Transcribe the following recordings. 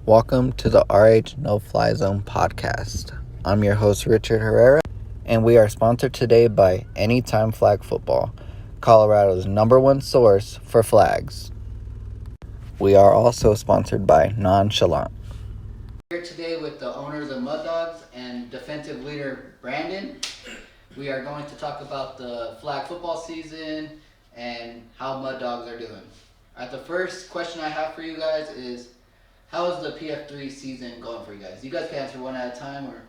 Welcome to the Rhnoflyzone podcast. I'm your host, Richard Herrera, and we are sponsored today by Anytime Flag Football, Colorado's #1 source for flags. We are also sponsored by Nonchalant. Here today with the owner of the Muddogs and defensive leader Brandon. We are going to talk about the flag football season and how Muddogs are doing. All right, the first question I have for you guys is, how is the PF3 season going for you guys? You guys can answer one at a time, or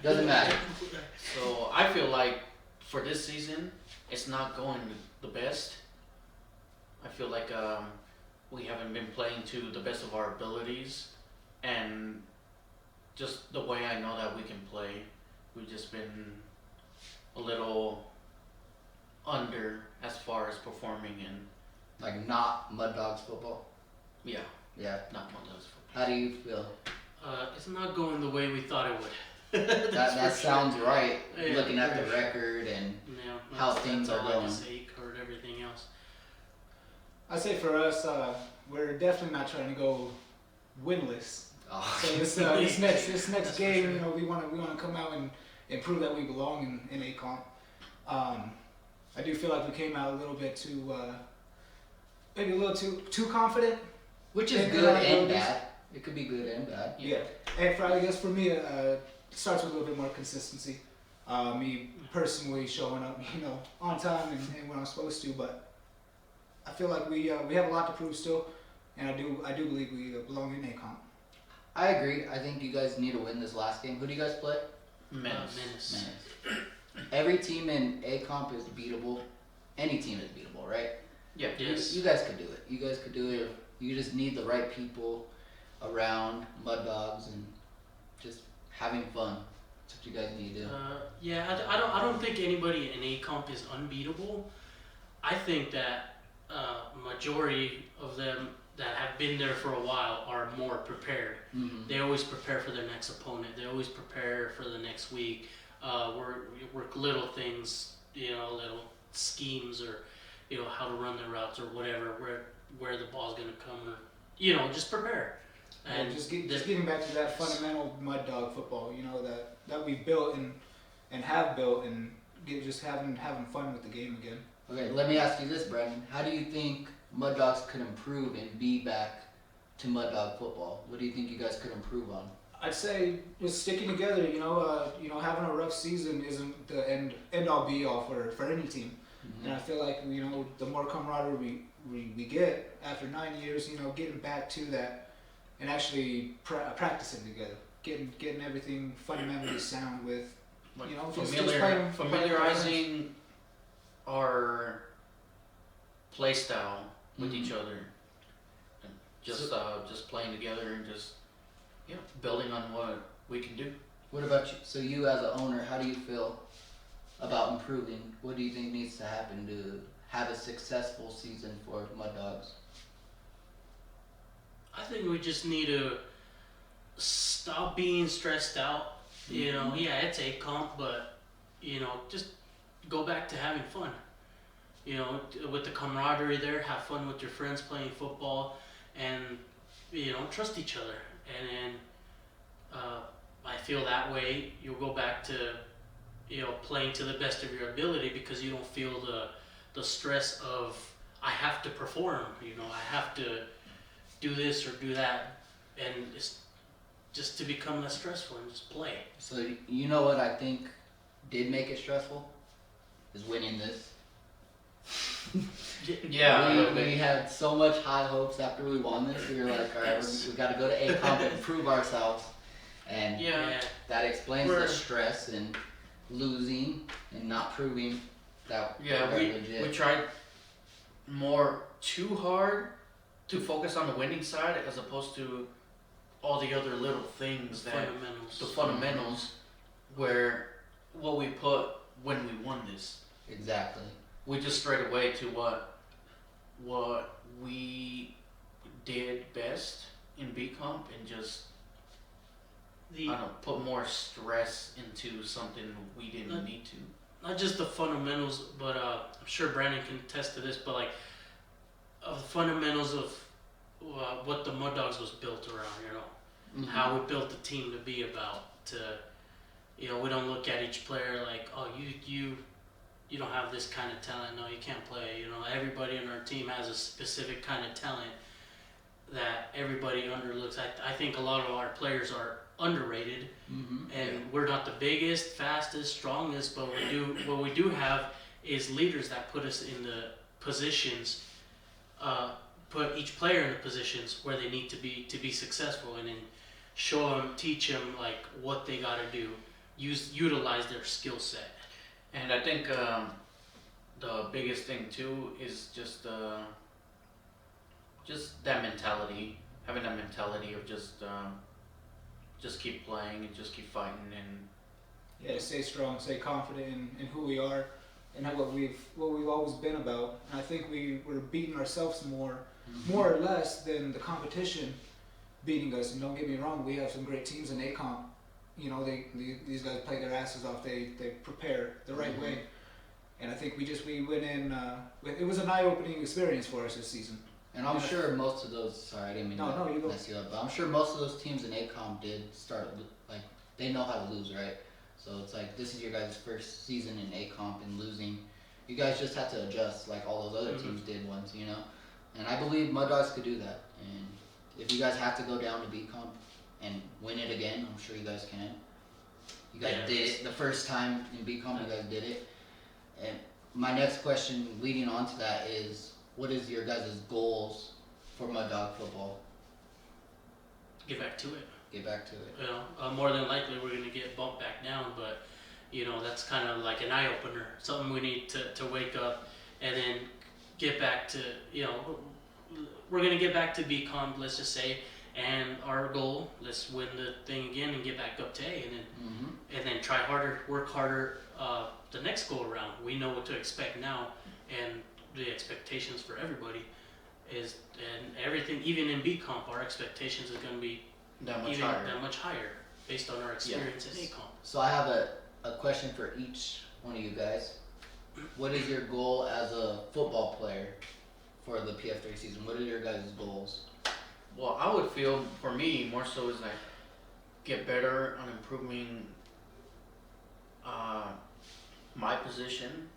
doesn't matter. So I feel like for this season, it's not going the best. I feel like we haven't been playing to the best of our abilities, and just the way I know that we can play, we've just been a little under as far as performing in. Like not Muddogs football? Yeah, not Muddogs football. How do you feel? It's not going the way we thought it would. that sounds right, Yeah, looking at the record and how things are going. That's heard everything else. I say for us, we're definitely not trying to go winless. Oh. So this next game, you know, we want to come out and prove that we belong in A-Comp. I do feel like we came out a little bit too, maybe a little too confident. Which is good and bad. It could be good and bad. Yeah. And I guess for me, it starts with a little bit more consistency. Me personally showing up, you know, on time and when I'm supposed to. But I feel like we have a lot to prove still, and I do believe we belong in A-Comp. I agree. I think you guys need to win this last game. Who do you guys play? Menace. Every team in A-Comp is beatable. Any team is beatable, right? Yeah. Yes. You guys could do it. You guys could do it. You just need the right people around Muddogs and just having fun. That's what you guys need to do. I don't think anybody in A-Comp is unbeatable. I think that majority of them that have been there for a while are more prepared. Mm-hmm. They always prepare for their next opponent. They always prepare for the next week. Work little things, you know, little schemes, or you know, how to run their routes or whatever, where the ball's gonna come, or you know, just prepare. And just getting back to that fundamental Muddog football, you know, that we built and have built, and just having fun with the game again. Okay, let me ask you this, Brandon. How do you think Muddogs could improve and be back to Muddog football? What do you think you guys could improve on? I'd say just sticking together. You know, having a rough season isn't the end all be all for any team. Mm-hmm. And I feel like, you know, the more camaraderie we get after 9 years, you know, getting back to that and actually practicing together, getting everything fundamentally sound with, you know, just familiarizing our play style with each other, and just playing together and just building on what we can do. What about you? So you as an owner, how do you feel about improving? What do you think needs to happen to have a successful season for Muddogs? I think we just need to stop being stressed out. You know, it's A-Comp, but you know, just go back to having fun. You know, with the camaraderie there, have fun with your friends playing football, and you know, trust each other. And I feel that way you'll go back to, you know, playing to the best of your ability, because you don't feel the stress of, I have to perform, you know, I have to do this or do that, and it's just to become less stressful and just play. So you know what I think did make it stressful? Is winning this. We had so much high hopes after we won this. We were like, all right, we got to go to A-Comp and prove ourselves. And that explains the stress and losing and not proving that we're legit. We tried too hard to focus on the winning side as opposed to all the other little things, the fundamentals, where what we put when we won this. Exactly. We just strayed away to what we did best in B-Comp, and just put more stress into something we didn't need to. Not just the fundamentals, but I'm sure Brandon can attest to this, but like of the fundamentals of what the Muddogs was built around, you know. how we built the team to be about. We don't look at each player like, oh, you don't have this kind of talent. No, you can't play. Everybody on our team has a specific kind of talent that everybody underlooks. I think a lot of our players are underrated, and we're not the biggest, fastest, strongest, but what we do have is leaders that put us in the positions, put each player in the positions where they need to be successful, and then show them, teach them like what they got to do, utilize their skill set. And I think the biggest thing too is just that mentality, having that mentality of just keep playing and just keep fighting and stay strong, stay confident in who we are and what we've always been about. And I think we're beating ourselves more or less than the competition beating us. And don't get me wrong, we have some great teams in ACOMP. These guys play their asses off. They prepare the right way, and I think we went in. It was an eye-opening experience for us this season. And I'm sure most of those. Sorry, I didn't mean to mess you up. But I'm sure most of those teams in ACOM did start like they know how to lose, right? So it's like this is your guys' first season in ACOM and losing. You guys just have to adjust like all those other teams did once, And I believe Muddogs could do that. And if you guys have to go down to BComp and win it again, I'm sure you guys can. You guys did it the first time in BComp. You guys did it. And my next question, leading on to that, is what is your guys' goals for Mud Dog football? Get back to it. Get back to it. More than likely we're going to get bumped back down, but that's kind of like an eye opener. Something we need to wake up and then get back to. We're going to get back to BComp, let's just say, and our goal, let's win the thing again and get back up to A, and then try harder, work harder the next go around. We know what to expect now, and the expectations for everybody is, and everything, even in BComp, our expectations are going to be that much higher based on our experience in AComp. So I have a question for each one of you guys. What is your goal as a football player for the PF3 season? What are your guys' goals? Well, I would feel, for me, more so is like get better on improving my position.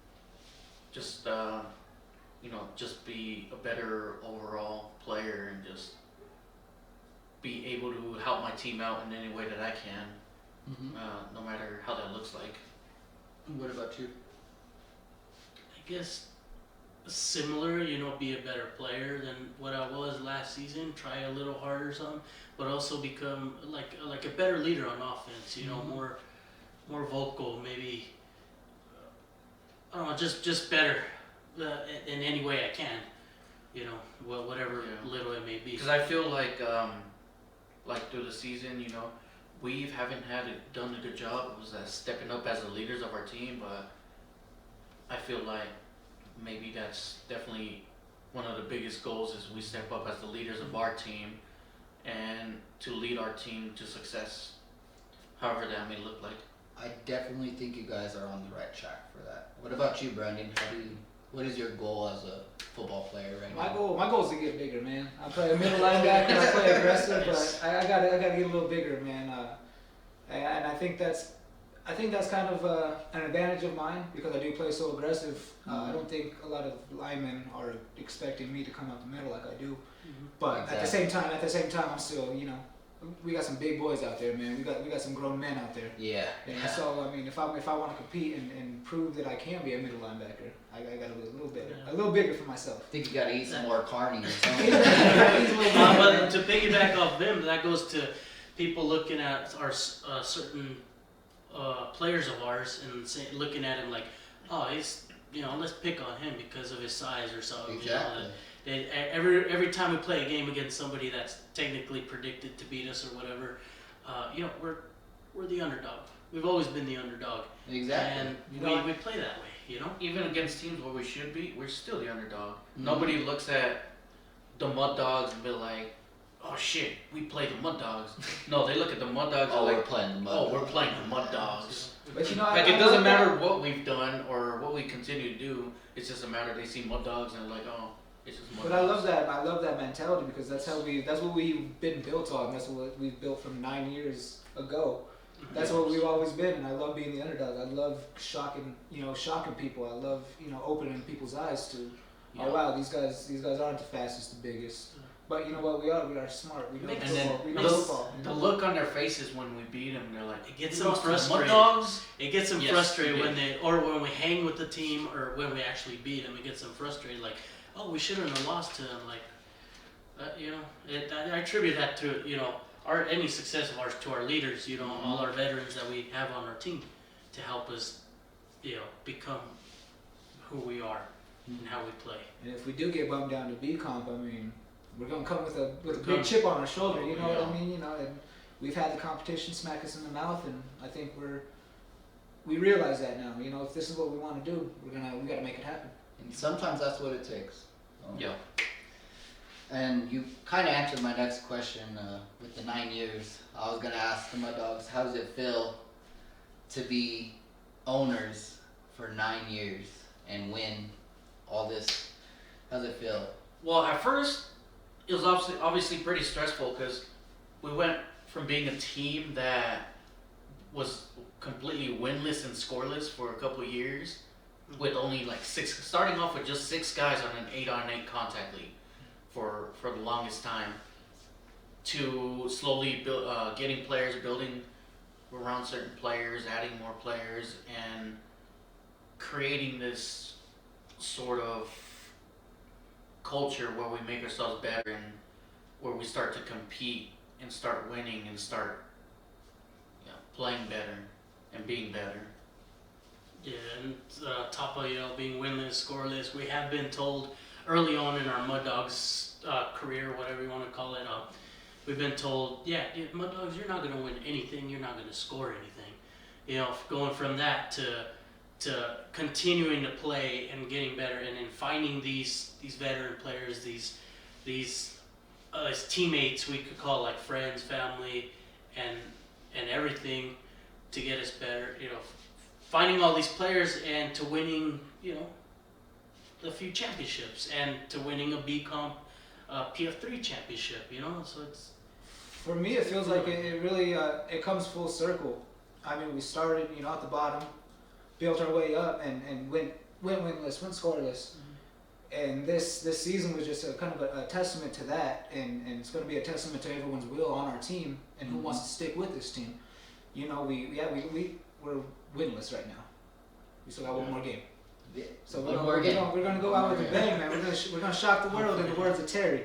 Just just be a better overall player and just be able to help my team out in any way that I can, no matter how that looks like. What about you? I guess similar, be a better player than what I was last season. Try a little harder, something, but also become like a better leader on offense. More vocal, maybe. I don't know, just better in any way I can. Whatever little it may be. Because I feel like through the season, we haven't done a good job of stepping up as the leaders of our team, but I feel like maybe that's definitely one of the biggest goals is we step up as the leaders of our team and to lead our team to success, however that may look like. I definitely think you guys are on the right track for that. What about you, Brandon? What is your goal as a football player right now? My goal is to get bigger, man. I play a middle linebacker, I play aggressive, but I gotta get a little bigger, man. And I think that's kind of an advantage of mine because I do play so aggressive. I don't think a lot of linemen are expecting me to come out the middle like I do. But at the same time, I'm still, we got some big boys out there, man. We got some grown men out there. Yeah. And so I mean, if I want to compete and prove that I can be a middle linebacker, I got to be a little bigger for myself. I think you got to eat some more carne or something. But to piggyback off them, that goes to people looking at our certain players of ours and looking at him like, oh, he's let's pick on him because of his size or something. Exactly. Every time we play a game against somebody that's technically predicted to beat us or whatever, we're the underdog. We've always been the underdog. Exactly. And we play that way. Even against teams where we should be, we're still the underdog. Nobody looks at the Mud Dogs and be like, oh shit, we play the Mud Dogs. No, they look at the Mud Dogs and we're playing the Mud Dogs. we're playing the Mud Dogs. But it doesn't matter what we've done or what we continue to do. It's just a matter they see Mud Dogs and they're like, oh, It's just more But I love that. I love that mentality because that's what we've been built on. That's what we've built from 9 years ago. That's what we've always been, and I love being the underdog. I love shocking people. I love, opening people's eyes to, oh wow, these guys aren't the fastest, the biggest. But you know what? We are smart. We know And football. then We know football. the look on their faces when we beat them, they're like, It gets "You them lost to the frustrated. Muddogs?" It gets them Yes, frustrated we when did. when we hang with the team or when we actually beat them. It gets them frustrated. Like, oh, we shouldn't have lost to them. Like, I attribute that to any success of ours to our leaders. All our veterans that we have on our team to help us, become who we are and how we play. And if we do get bumped down to B comp, I mean, we're gonna come with a big Come. chip on our shoulder. You know what I Yeah. mean? And we've had the competition smack us in the mouth, and I think we realize that now. If this is what we want to do, we gotta make it happen. And sometimes that's what it takes. Yeah. And you kind of answered my next question with the 9 years. I was going to ask the Muddogs, how does it feel to be owners for 9 years and win all this? How does it feel? Well, at first, it was obviously pretty stressful because we went from being a team that was completely winless and scoreless for a couple of years, with only like starting off with just 6 guys on an 8-on-8 contact league for the longest time, to slowly getting players, building around certain players, adding more players, and creating this sort of culture where we make ourselves better and where we start to compete and start winning and start playing better and being better. Yeah, and top of being winless, scoreless, we have been told early on in our Mud Dogs career, whatever you want to call it, we've been told, Mud Dogs, you're not going to win anything, you're not going to score anything. Going from that to continuing to play and getting better, and then finding these veteran players, these teammates we could call like friends, family, and everything to get us better. Finding all these players and to winning, a few championships and to winning a B Comp PF3 championship. So it's. For me, it feels like it really it comes full circle. I mean, we started at the bottom, built our way up, and went winless, went scoreless. And this season was just a kind of a testament to that, and it's going to be a testament to everyone's will on our team and who wants to stick with this team. We're winless right now. We still got one more game. Yeah. So One we're more game. gonna go out with a bang, man. We're gonna shock the world in the words of Terry.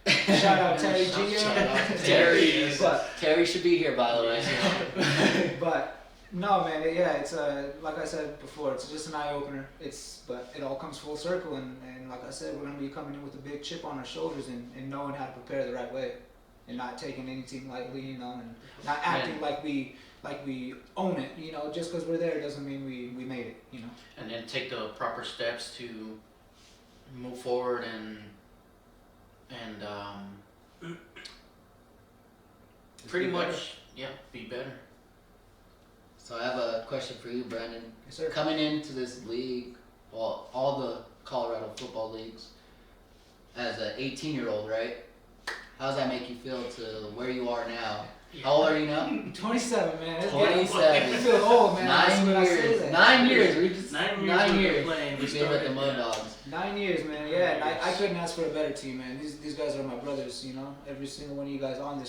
Shout out Terry G. Shout out to Terry. But Terry should be here, by the way. but no, man. It's like I said before, it's just an eye opener. But it all comes full circle, and like I said, we're gonna be coming in with a big chip on our shoulders and knowing how to prepare the right way, and not taking anything lightly, and not acting like we own it. Just because we're there doesn't mean we made it. And then take the proper steps to move forward and pretty much be better. So I have a question for you, Brandon. Yes, sir. Coming into this league, well, all the Colorado football leagues, as an 18-year-old, right? How does that make you feel to where you are now? How old are you now? 27, man. That's 27. You feel old, man. 9 years. 9 years. We just 9 years. 9 we've been years. playing. We been with the Mud Dogs. 9 years, man. Yeah, and I couldn't ask for a better team, man. These guys are my brothers. Every single one of you guys on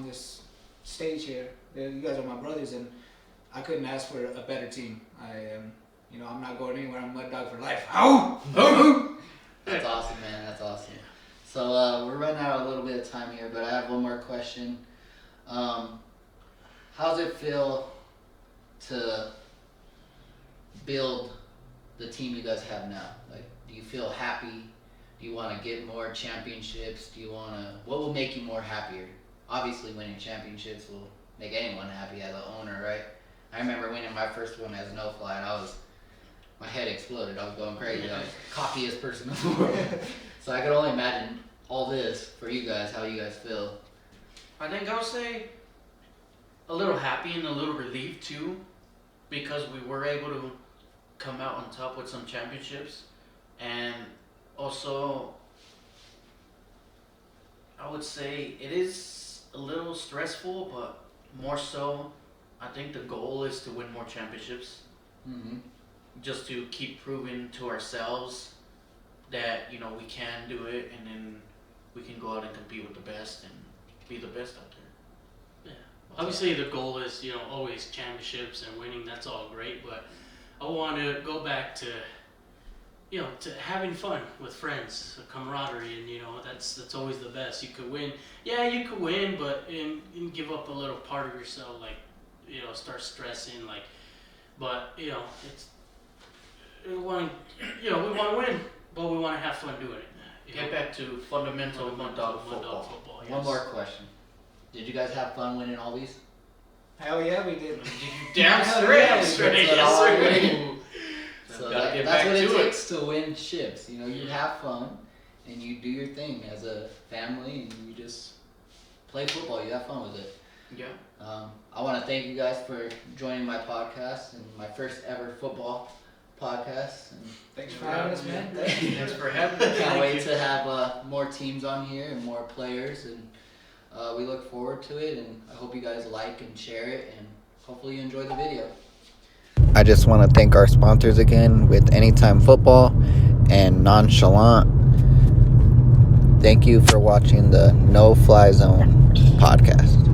this stage here, you guys are my brothers, and I couldn't ask for a better team. I'm not going anywhere. I'm Mud Dog for life. That's awesome, man. That's awesome. So we're running out of a little bit of time here, but I have one more question. How does it feel to build the team you guys have now? Like, do you feel happy? Do you want to get more championships? What will make you more happier? Obviously, winning championships will make anyone happy as an owner, right? I remember winning my first one as Rhnoflyzone, and my head exploded. I was going crazy. I was the cockiest person in the world. So I could only imagine all this for you guys, how you guys feel. I think I would say a little happy and a little relieved too, because we were able to come out on top with some championships, and also I would say it is a little stressful, but more so, I think the goal is to win more championships. Mm-hmm. Just to keep proving to ourselves that we can do it, and then we can go out and compete with the best and be the best out there. Yeah. Obviously, the goal is always championships and winning. That's all great, but I want to go back to to having fun with friends, camaraderie, and that's always the best. You could win, yeah, you could win, but and give up a little part of yourself, like start stressing, like, but it's we want we want to win, but we want to have fun doing it. Get back to fundamental mud-dog football. Yes. One more question. Did you guys have fun winning all these? Hell yeah, we did. Damn Hell straight. yeah, That's right. That's Yes, all I sir. really- So Gotta get that's back what it to it. takes to win ships. You have fun and you do your thing as a family, and you just play football. You have fun with it. Yeah. I want to thank you guys for joining my podcast and my first ever football podcast. And Thanks for having us, man. Thank you. Thanks for having me. can't wait to have more teams on here and more players, and we look forward to it. And I hope you guys like and share it, and hopefully you enjoy the video. I just want to thank our sponsors again with Anytime Football and Nonchalant. Thank you for watching the No Fly Zone podcast.